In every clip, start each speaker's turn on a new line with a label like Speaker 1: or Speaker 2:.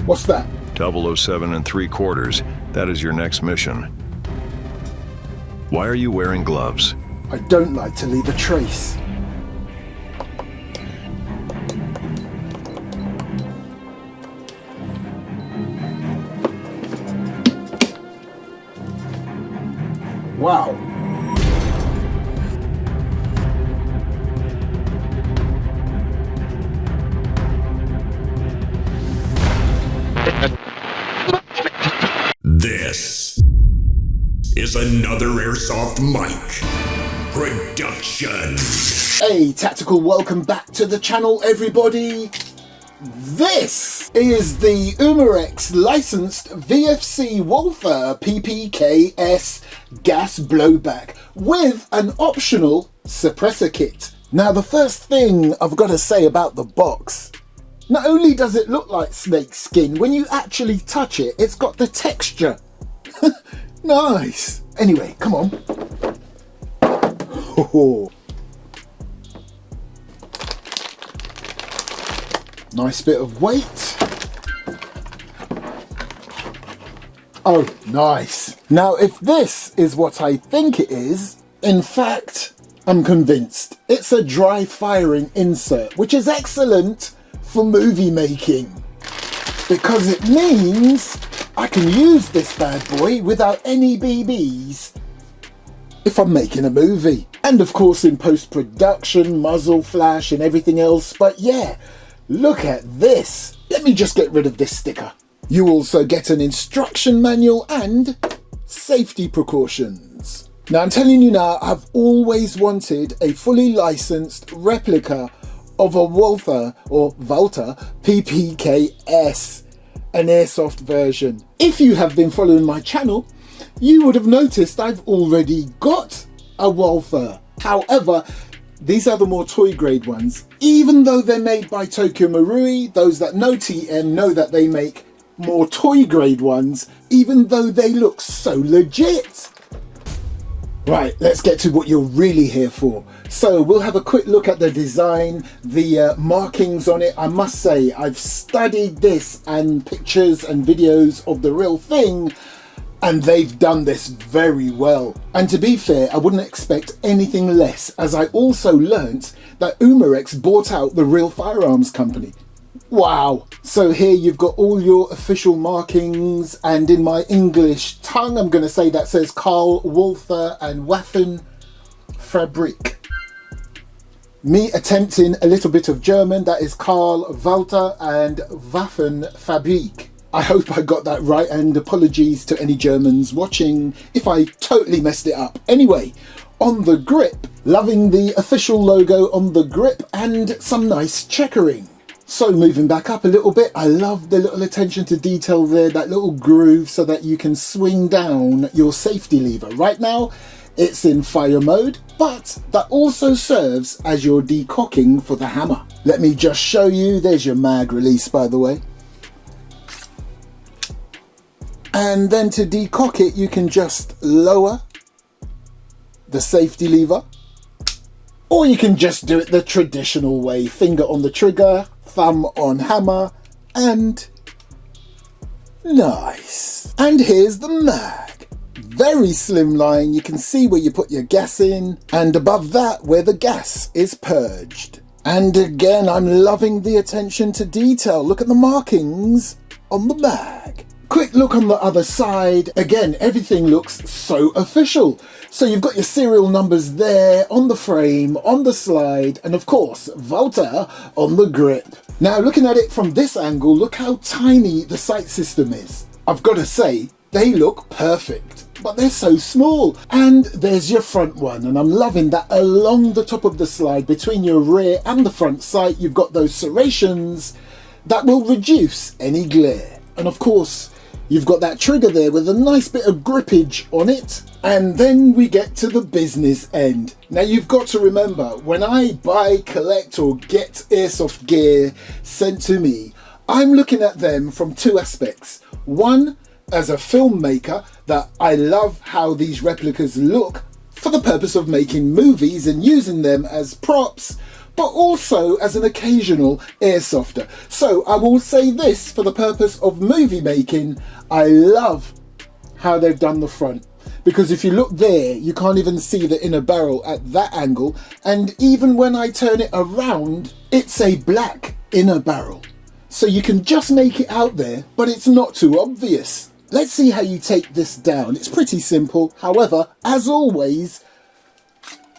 Speaker 1: What's that?
Speaker 2: 007 3/4. That is your next mission. Why are you wearing gloves?
Speaker 1: I don't like to leave a trace. Wow.
Speaker 3: This is another Airsoft Mike production.
Speaker 1: Hey, Tactical, welcome back to the channel, everybody. This is the Umarex licensed VFC Walther PPKS gas blowback with an optional suppressor kit. Now, the first thing I've got to say about the box, not only does it look like snake skin, when you actually touch it, it's got the texture. Nice. Anyway, come on. Oh. Nice bit of weight. Oh, nice. Now, if this is what I think it is, in fact, I'm convinced. It's a dry firing insert, which is excellent for movie making, because it means I can use this bad boy without any BBs if I'm making a movie. And of course in post-production, muzzle flash and everything else. But yeah, look at this. Let me just get rid of this sticker. You also get an instruction manual and safety precautions. Now, I'm telling you now, I've always wanted a fully licensed replica of a Walther PPKS, an airsoft version. If you have been following my channel, you would have noticed I've already got a Walther. However, these are the more toy grade ones. Even though they're made by Tokyo Marui, those that know TM know that they make more toy grade ones, even though they look so legit. Right, let's get to what you're really here for. So we'll have a quick look at the design, the markings on it. I must say, I've studied this and pictures and videos of the real thing, and they've done this very well. And to be fair, I wouldn't expect anything less, as I also learnt that Umarex bought out the real firearms company. Wow. So here you've got all your official markings, and in my English tongue I'm going to say that says Karl Walther and Waffen Fabrik. Me attempting a little bit of German, that is Karl Walther and Waffen Fabrik. I hope I got that right, and apologies to any Germans watching if I totally messed it up. Anyway, on the grip, loving the official logo on the grip and some nice checkering. So moving back up a little bit, I love the little attention to detail there, that little groove so that you can swing down your safety lever. Right now, it's in fire mode, but that also serves as your decocking for the hammer. Let me just show you. There's your mag release, by the way. And then to decock it, you can just lower the safety lever, or you can just do it the traditional way. Finger on the trigger, thumb on hammer, and nice. And here's the mag. Very slim line. You can see where you put your gas in, and above that where the gas is purged. And again, I'm loving the attention to detail. Look at the markings on the mag. Quick look on the other side. Again, everything looks so official. So you've got your serial numbers there on the frame, on the slide, and of course, Walther on the grip. Now, looking at it from this angle, look how tiny the sight system is. I've got to say, they look perfect, but they're so small. And there's your front one, and I'm loving that along the top of the slide, between your rear and the front sight, you've got those serrations that will reduce any glare. And of course, you've got that trigger there with a nice bit of grippage on it. And then we get to the business end. Now, you've got to remember, when I buy, collect or get airsoft gear sent to me, I'm looking at them from two aspects. One, as a filmmaker, that I love how these replicas look for the purpose of making movies and using them as props. but also as an occasional airsofter. So I will say this, for the purpose of movie making, I love how they've done the front. Because if you look there, you can't even see the inner barrel at that angle. And even when I turn it around, it's a black inner barrel. So you can just make it out there, but it's not too obvious. Let's see how you take this down. It's pretty simple. However, as always,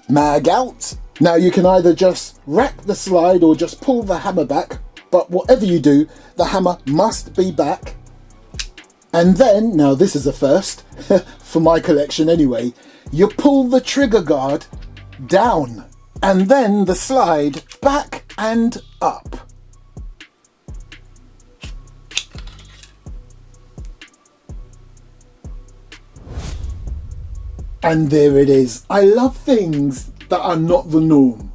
Speaker 1: mag out. Now you can either just wrap the slide or just pull the hammer back. But whatever you do, the hammer must be back. And then, now this is a first, for my collection anyway, you pull the trigger guard down and then the slide back and up. And there it is. I love things that are not the norm.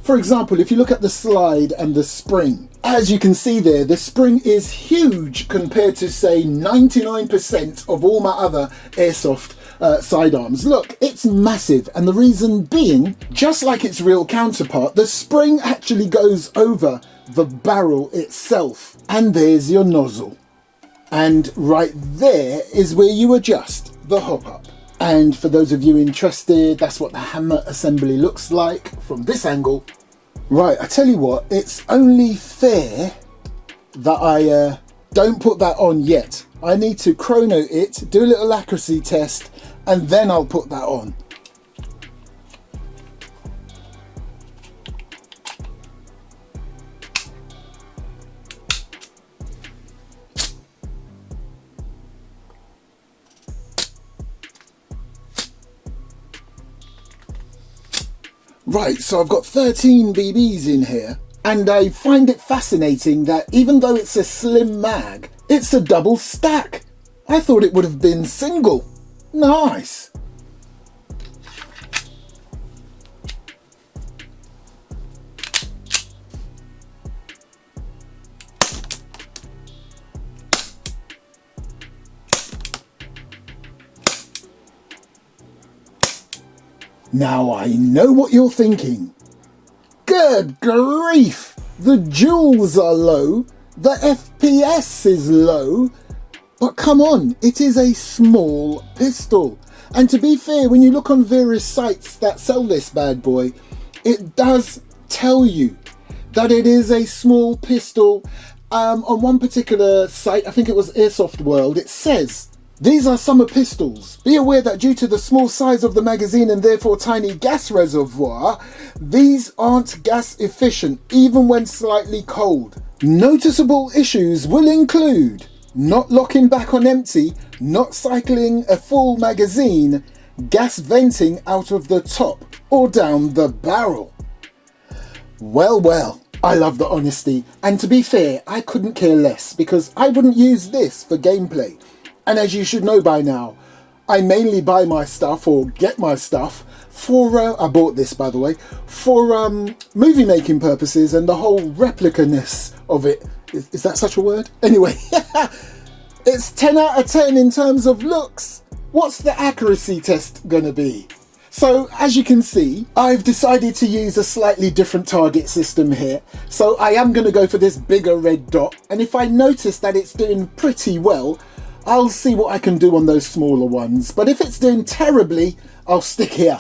Speaker 1: For example, if you look at the slide and the spring, as you can see there, the spring is huge compared to, say, 99% of all my other airsoft sidearms. Look, it's massive, and the reason being, just like its real counterpart, the spring actually goes over the barrel itself. And there's your nozzle. And right there is where you adjust the hop up. And for those of you interested, that's what the hammer assembly looks like from this angle. Right, I tell you what, it's only fair that I don't put that on yet. I need to chrono it, do a little accuracy test, and then I'll put that on. Right, so I've got 13 BBs in here, and I find it fascinating that even though it's a slim mag, it's a double stack. I thought it would have been single. Nice. Now I know what you're thinking. Good grief! The joules are low, the FPS is low, but come on, it is a small pistol. And to be fair, when you look on various sites that sell this bad boy, it does tell you that it is a small pistol. On one particular site, I think it was Airsoft World, it says, "These are summer pistols. Be aware that due to the small size of the magazine and therefore tiny gas reservoir, these aren't gas efficient even when slightly cold. Noticeable issues will include not locking back on empty, not cycling a full magazine, gas venting out of the top or down the barrel." Well, I love the honesty, and to be fair, I couldn't care less because I wouldn't use this for gameplay. And as you should know by now, I mainly buy my stuff or get my stuff for, I bought this by the way, for movie making purposes and the whole replica-ness of it. Is that such a word? Anyway, it's 10 out of 10 in terms of looks. What's the accuracy test gonna be? So as you can see, I've decided to use a slightly different target system here. So I am gonna go for this bigger red dot. And if I notice that it's doing pretty well, I'll see what I can do on those smaller ones, but if it's doing terribly, I'll stick here.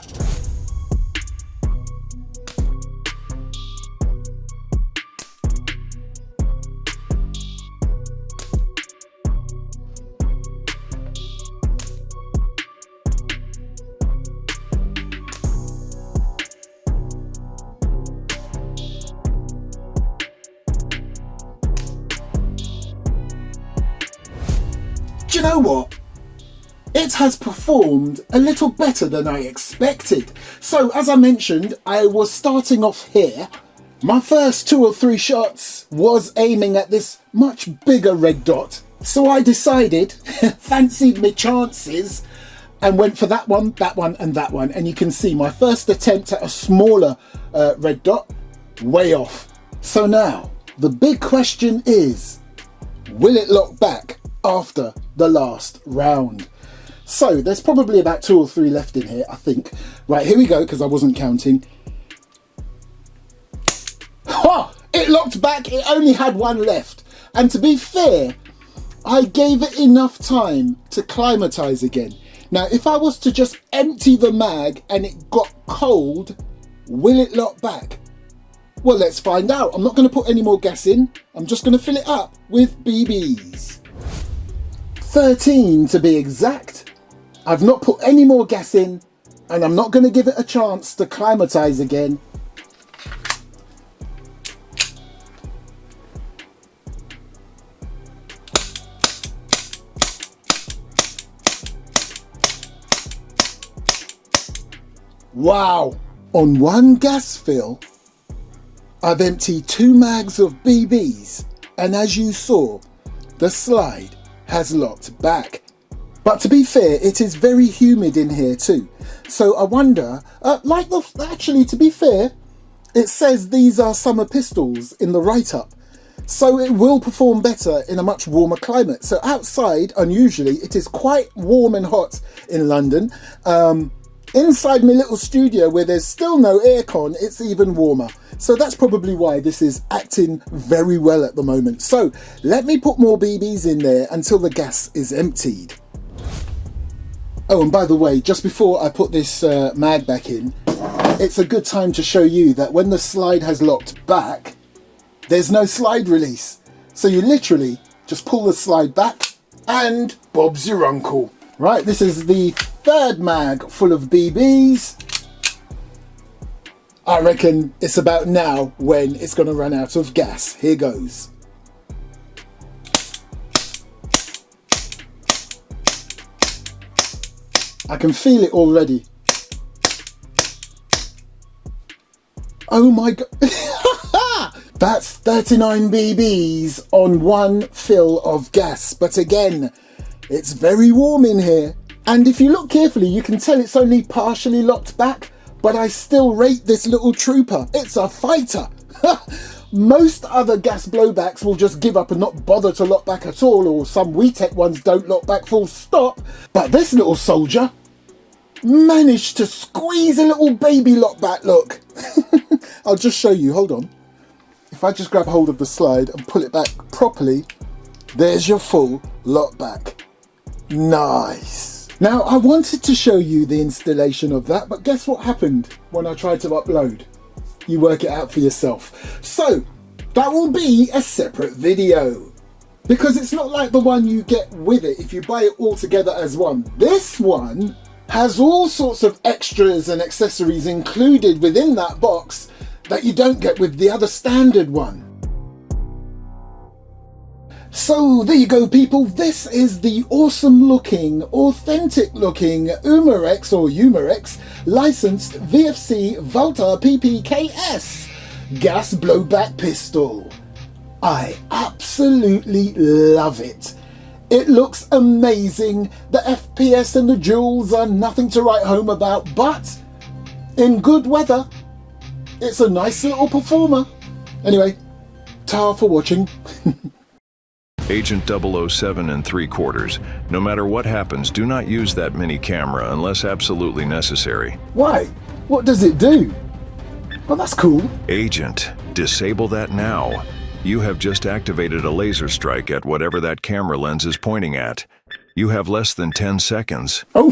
Speaker 1: Do you know what? It has performed a little better than I expected. So as I mentioned, I was starting off here. My first 2 or 3 shots was aiming at this much bigger red dot. So I decided, fancied my chances, and went for that one, and that one. And you can see my first attempt at a smaller red dot, way off. So now, the big question is, will it lock back after the last round? So there's probably about 2 or 3 left in here, I think. Right, here we go, because I wasn't counting. locked back, it only had one left. And to be fair, I gave it enough time to climatize again. Now, if I was to just empty the mag and it got cold, will it lock back? Well, let's find out. I'm not going to put any more gas in. I'm just going to fill it up with BBs. 13 to be exact. I've not put any more gas in, and I'm not going to give it a chance to climatize again. Wow! On one gas fill, I've emptied 2 mags of BBs, and as you saw, the slide has locked back. But to be fair, it is very humid in here too. So I wonder, actually to be fair, it says these are summer pistols in the write-up. So it will perform better in a much warmer climate. So outside, unusually, it is quite warm and hot in London. Inside my little studio where there's still no aircon, it's even warmer. So that's probably why this is acting very well at the moment. So let me put more BBs in there until the gas is emptied. Oh, and by the way, just before I put this mag back in, it's a good time to show you that when the slide has locked back, there's no slide release. So you literally just pull the slide back and Bob's your uncle. Right, this is the 3rd mag full of BBs. I reckon it's about now when it's going to run out of gas. Here goes. I can feel it already. Oh my god. That's 39 BBs on one fill of gas. But again, it's very warm in here. And if you look carefully, you can tell it's only partially locked back. But I still rate this little trooper. It's a fighter. Most other gas blowbacks will just give up and not bother to lock back at all, or some WeTech ones don't lock back full stop. But this little soldier managed to squeeze a little baby lock back, look. I'll just show you, hold on. If I just grab hold of the slide and pull it back properly, there's your full lock back. Nice. Now, I wanted to show you the installation of that, but guess what happened when I tried to upload? You work it out for yourself. So, that will be a separate video, because it's not like the one you get with it if you buy it all together as one. This one has all sorts of extras and accessories included within that box that you don't get with the other standard one. So there you go, people. This is the awesome looking, authentic looking Umarex licensed VFC Walther PPKS gas blowback pistol. I absolutely love it. It looks amazing. The FPS and the joules are nothing to write home about, but in good weather, it's a nice little performer. Anyway, ta for watching.
Speaker 2: Agent 007 and 3/4. No matter what happens, do not use that mini camera unless absolutely necessary.
Speaker 1: Why? What does it do? Well, that's cool.
Speaker 2: Agent, disable that now. You have just activated a laser strike at whatever that camera lens is pointing at. You have less than 10 seconds.
Speaker 1: Oh,